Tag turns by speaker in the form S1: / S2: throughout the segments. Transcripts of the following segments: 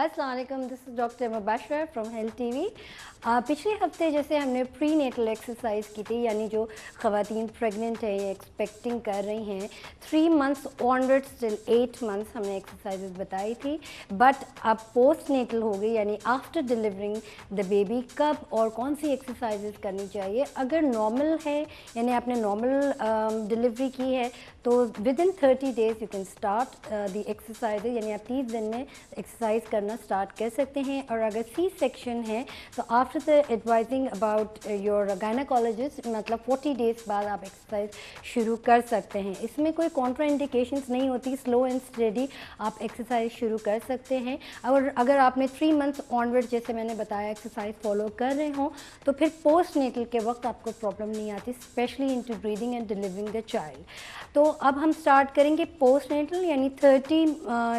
S1: अस्सलाम वालेकुम, this is doctor Mubashar from health TV. पिछले हफ्ते जैसे हमने प्री नेटल एक्सरसाइज की थी, यानी जो ख़वातीन प्रेग्नेंट है या एक्सपेक्टिंग कर रही हैं 3 मंथ्स ऑनवर्ड्स टिल 8 मंथ्स हमने एक्सरसाइजेज बताई थी। बट अब पोस्ट नेटल हो गई, यानी आफ्टर डिलीवरिंग द बेबी कब और कौन सी एक्सरसाइजेज करनी चाहिए। अगर नॉर्मल है यानी आपने नॉर्मल डिलीवरी की है तो with in 30 days you can start the exercise, यानी आप 30 दिन में एक्सरसाइज करना स्टार्ट कर सकते हैं। और अगर सी सेक्शन है तो after the advising about your gynaecologist मतलब 40 डेज़ बाद आप एक्सरसाइज शुरू कर सकते हैं। इसमें कोई कॉन्ट्रा इंडिकेशंस नहीं होती, स्लो एंड स्टेडी आप एक्सरसाइज शुरू कर सकते हैं। और अगर आपने 3 मंथ्स ऑनवर्ड जैसे मैंने बताया एक्सरसाइज फॉलो कर रहे हों तो फिर पोस्ट नेटल के वक्त आपको प्रॉब्लम नहीं आती, specially into breathing and delivering the child. तो अब हम स्टार्ट करेंगे पोस्ट नेटल, यानी 30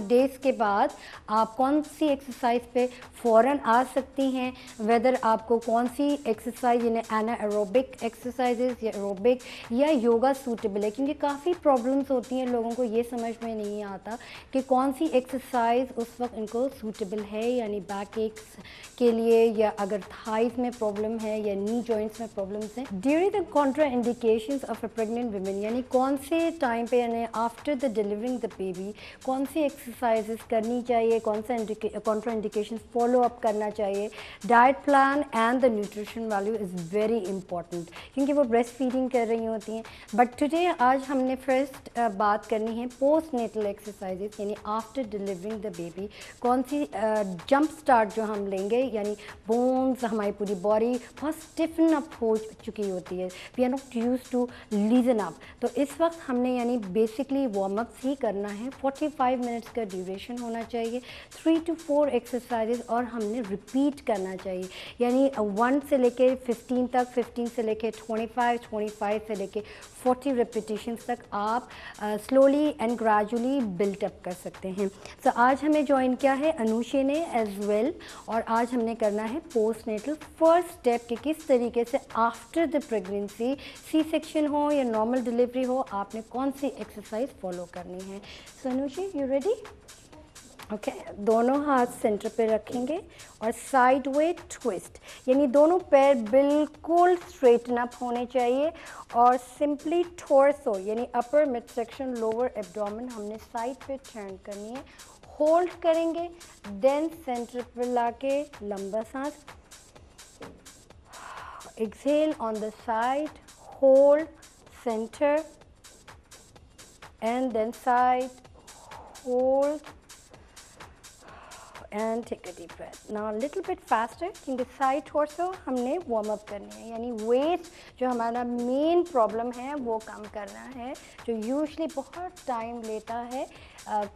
S1: डेज़ के बाद आप कौन सी एक्सरसाइज पे फ़ौरन आ सकती हैं। वेदर आपको कौन सी एक्सरसाइज यानी एनाएरोबिक एक्सरसाइजेज या एरोबिक या योगा सूटेबल है, क्योंकि काफ़ी प्रॉब्लम्स होती हैं, लोगों को ये समझ में नहीं आता कि कौन सी एक्सरसाइज उस वक्त इनको सूटेबल है, यानी बैक एक्स के लिए या अगर थाइज में प्रॉब्लम है या नी जॉइंट्स में प्रॉब्लम्स हैं। During the Contra indications of a pregnant women, यानी कौन से टाइम पे यानी after the delivering the baby कौन सी एक्सरसाइजेस करनी चाहिए, कौन सा कॉन्ट्रा इंडिकेशंस फॉलो अप करना चाहिए। Diet plan and the nutrition value is very important, क्योंकि वो ब्रेस्ट फीडिंग कर रही होती हैं। बट टुडे आज हमने फर्स्ट बात करनी है पोस्ट नेटल एक्सरसाइजेस, यानी आफ्टर डिलीवरिंग द बेबी कौन सी जंप स्टार्ट जो हम लेंगे, यानी बोन्स हमारी पूरी बॉडी बहुत स्टिफन अप हो चुकी होती है, we are not used to lesion up. तो इस वक्त हमने यानी बेसिकली वार्म अप ही करना है। 45 मिनट्स का ड्यूरेशन होना चाहिए, 3 to 4 एक्सरसाइजेज और हमने रिपीट करना चाहिए, यानी 1 से लेके 15 तक, 15 से लेके 25, 25 से लेके 40 रेपिटेशंस तक आप स्लोली एंड ग्रेजुअली बिल्टअप कर सकते हैं। तो आज हमें ज्वाइन किया है अनुषे ने एज वेल, और आज हमने करना है पोस्ट नेटल फर्स्ट स्टेप कि किस तरीके से after the pregnancy C section हो या नॉर्मल डिलीवरी हो आपने कौन सी एक्सरसाइज फॉलो करनी है। सो अनुषे, यू रेडी? ओके, दोनों हाथ सेंटर पे रखेंगे और साइड वे ट्विस्ट, यानी दोनों पैर बिल्कुल स्ट्रेटन अप होने चाहिए और सिंपली टॉर्सो यानी अपर मिड सेक्शन लोअर एब्डोमेन हमने साइड पे टर्न करनी है। होल्ड करेंगे, देन सेंटर पे लाके लंबा सांस, exhale on the side, hold center and then side, hold and take a deep breath. Now a little bit faster, क्योंकि साइड torso हमने वार्म अप करनी है, यानी वेट जो हमारा मेन प्रॉब्लम है वो कम करना है, जो यूजुअली बहुत टाइम लेता है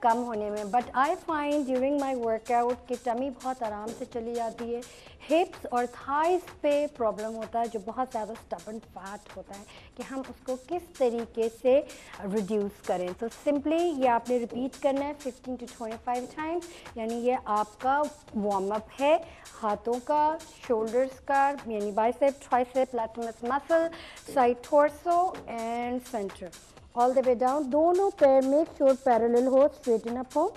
S1: कम होने में। But I find during my workout कि टमी बहुत आराम से चली जाती है। हिप्स और थाइज पे प्रॉब्लम होता है, जो बहुत ज़्यादा स्टबन फैट होता है, कि हम उसको किस तरीके से रिड्यूस करें। तो सिंपली ये आपने रिपीट करना है 15 to 25 टाइम्स, यानी ये आपका वार्म अप है हाथों का, शोल्डर्स का, यानी bicep, tricep, latissimus muscle, side torso and centre all the way down. दोनों पैर मेक श्योर पैरेलल हो, स्ट्रेटन अप हो।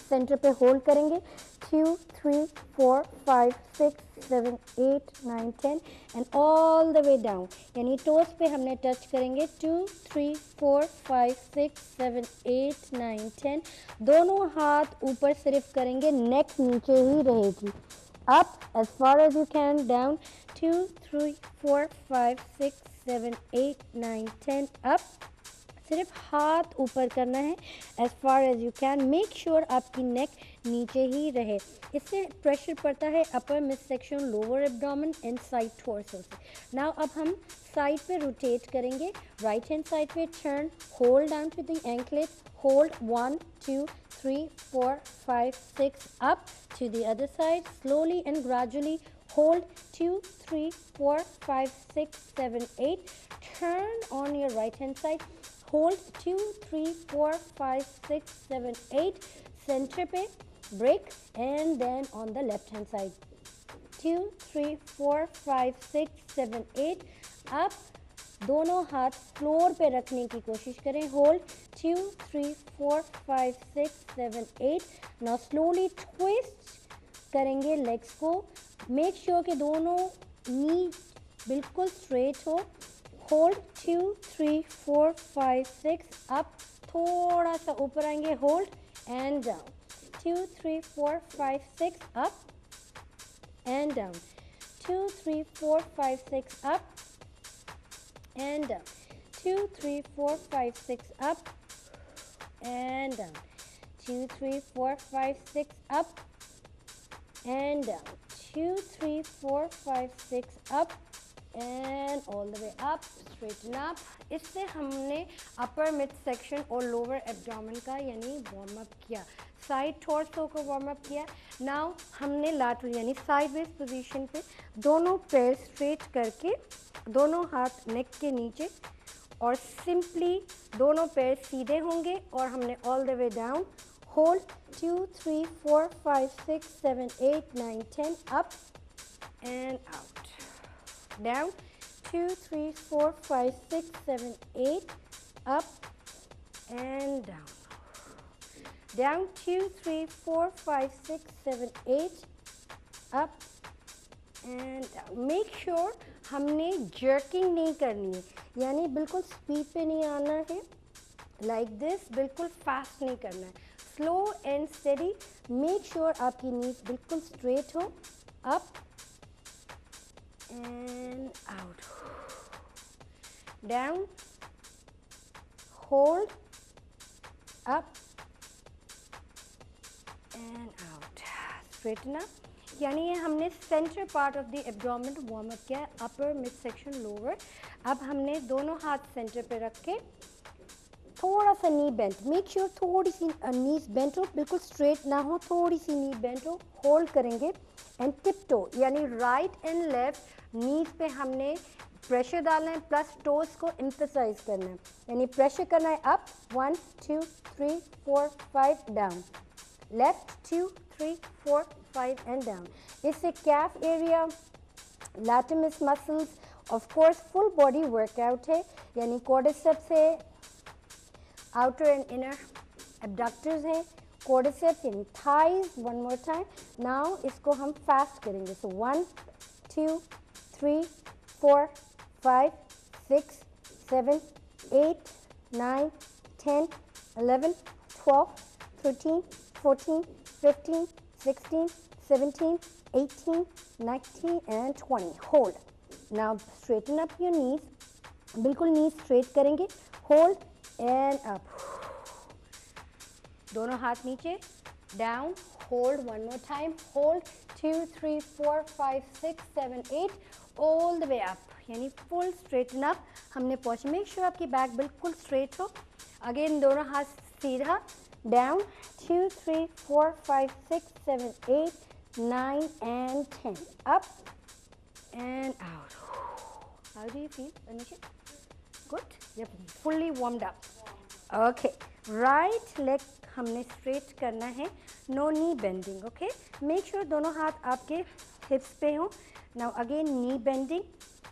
S1: सेंटर पे होल्ड करेंगे 2, 3, 4, 5, 6, 7, 8, 9, 10 and all the way down, यानी टोस पे हमने टच करेंगे 2, 3, 4, 5, 6, 7, 8, 9, 10। दोनों हाथ ऊपर सिर्फ करेंगे, नेक नीचे ही रहेगी। Up as far as you can, down 2, 3, 4, 5, 6, 7, 8, 9, 10 up. सिर्फ हाथ ऊपर करना है as far as you can, make sure आपकी नेक नीचे ही रहे। इससे प्रेशर पड़ता है upper mid section, lower abdomen and side torso से। नाउ अब हम साइड पे रोटेट करेंगे, राइट हैंड साइड पे turn, hold down to the anklet, hold 1, 2, 3, 4, 5, 6 up to the other side, slowly and gradually hold 2, 3, 4, 5, 6, 7, 8, turn on your right hand side, hold 2, 3, 4, 5, 6, 7, 8, center पे break and then on the left hand side 2, 3, 4, 5, 6, 7, 8 up। दोनों हाथ floor पे रखने की कोशिश करें, hold 2, 3, 4, 5, 6, 7, 8। Now slowly twist करेंगे legs को। मेक श्योर कि दोनों नी बिल्कुल स्ट्रेट हो। होल्ड 2 3 4 5 6 अप, थोड़ा सा ऊपर आएंगे, hold and down, 2 3 4 5 6 up and down, 2 3 4 5 6 up and down, 2 3 4 5 6 up and down, 2 3 4 5 6 up and down, 2 3 4 5 6 up and all the way up, straighten up। इससे हमने अपर मिड सेक्शन और लोअर एब्डोमेन का यानी वार्म अप किया, साइड टॉर्सो को warm up किया। Now हमने lateral यानी साइडवेज पोजीशन पे दोनों पैर स्ट्रेट करके, दोनों हाथ नेक के नीचे और सिंपली दोनों पैर सीधे होंगे और हमने all the way down, hold 2 3 4 5 6 7 8 9 10 up and out, down 2 3 4 5 6 7 8 up and down, down 2 3 4 5 6 7 8 up and down। make sure हमने jerking नहीं करनी है, यानी बिल्कुल स्पीड पे नहीं आना है, like this बिल्कुल फास्ट नहीं करना है, slow and steady. Make sure आपकी नीज बिल्कुल स्ट्रेट हो, up and out, down, hold, up and out, straighten up. यानी ये हमने centre part of the abdomen warm up किया है, अपर मिड सेक्शन लोअर। अब हमने दोनों हाथ सेंटर पे रख के थोड़ा सा नी बेंट, मेक श्योर थोड़ी सी नीज बेंट हो, बिल्कुल स्ट्रेट ना हो, थोड़ी सी नी बेंट हो, होल्ड करेंगे एंड टिप टो यानी राइट एंड लेफ्ट नीज पे हमने प्रेशर डालना है, प्लस टोस को एम्फसाइज करना है, यानी प्रेशर करना है up 1 2 3 4 5 down, left 2 3 4 5 and down. इससे calf area, latissimus muscles, of course full body workout है, यानी क्वाड्रिसेप्स है, आउटर एंड इनर एब्डक्टर्स हैं, क्वाड्रिसेप्स यानी thighs. One more time, now इसको हम फास्ट करेंगे, सो 1 2 3 4 5 6 7 8 9 10 11 12 13 14 15 16 17 18 19 and 20, hold। now straighten up your knees, बिल्कुल नीज स्ट्रेट करेंगे, होल्ड एंड अप, दोनों हाथ नीचे, down, hold, one more time, hold 2 3 4 5 6 7 8 all the way up, यानी फुल स्ट्रेटन अप हमने पहुंचे। मेक श्योर आपकी बैक बिल्कुल स्ट्रेट हो, अगेन दोनों हाथ सीधा, down 2 3 4 5 6 7 8 9 and 10 up and out। how do you feel, Anisha? good, yep, fully warmed up। okay, right leg हमने स्ट्रेट करना है, no knee bending. Okay, make sure दोनों हाथ आपके हिप्स पे हो। Now again knee bending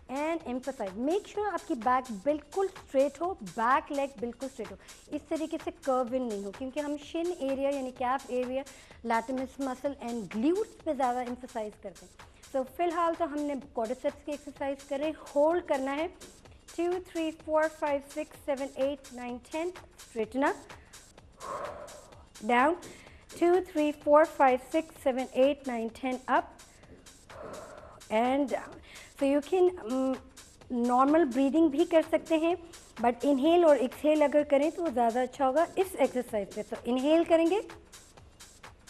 S1: and emphasise, make sure आपकी back बिल्कुल स्ट्रेट हो, बैक लेग बिल्कुल स्ट्रेट हो, इस तरीके से कर्व इन नहीं हो, क्योंकि हम शिन एरिया यानी calf area, latissimus muscle and glutes पे ज़्यादा एम्फसाइज करते हैं। सो फिलहाल तो हमने क्वाड्रिसेप्स की एक्सरसाइज करें, होल्ड करना है 2 3 4 5 6 7 8 9 10, straighten up, down 2 3 4 5 6 7 8 9 10 up and down। so you can normal breathing भी कर सकते हैं, बट इनहेल और एक्सहेल अगर करें तो ज़्यादा अच्छा होगा इस एक्सरसाइज पे। तो इनहेल करेंगे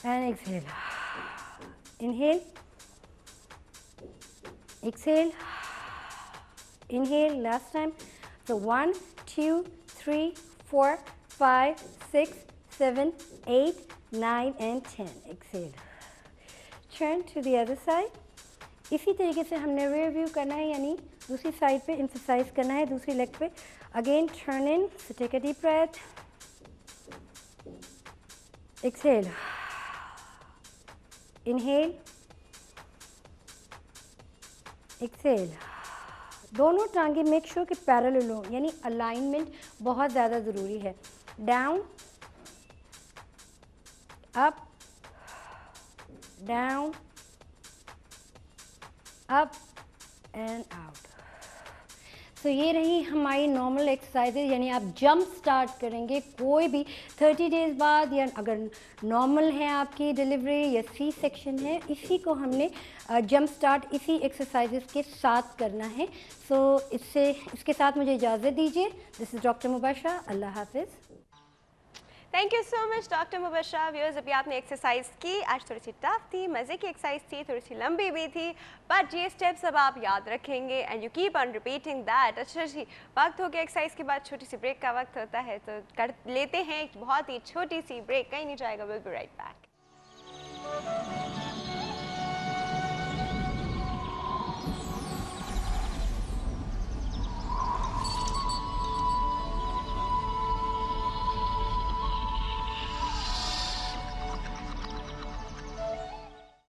S1: and exhale, inhale exhale, inhale, last time. so 1 2 3 4 5 6 7 8 9 and 10, exhale, turn to the other side। इसी तरीके से हमने rear view करना है, यानी दूसरी साइड पे emphasize करना है, दूसरी लेग पे। again turn in, so take a deep breath, exhale, inhale, exhale। दोनों टांगे मेक श्योर कि पैरेलल हो, यानी अलाइनमेंट बहुत ज़्यादा ज़रूरी है। Down, up, down, up and out. तो ये रही हमारी नॉर्मल एक्सरसाइजेज, यानी आप जंप स्टार्ट करेंगे कोई भी 30 डेज़ बाद, या अगर नॉर्मल है आपकी डिलीवरी या सी सेक्शन है, इसी को हमने जंप स्टार्ट इसी एक्सरसाइजेज के साथ करना है। सो इसके साथ मुझे इजाज़त दीजिए। दिस इज़ डॉक्टर मुबशरा, अल्लाह हाफिज़।
S2: Thank you so much doctor Mubashra. Viewers, अभी आपने एक्सरसाइज की, आज थोड़ी सी टफ थी, मज़े की एक्सरसाइज थी, थोड़ी सी लंबी भी थी, बट ये स्टेप्स अब आप याद रखेंगे and you keep on repeating that. अच्छा जी, वक्त हो गया एक्सरसाइज के बाद छोटी सी ब्रेक का वक्त होता है, तो कर लेते हैं एक बहुत ही छोटी सी ब्रेक। कहीं नहीं जाएगा, विल बी राइट बैक।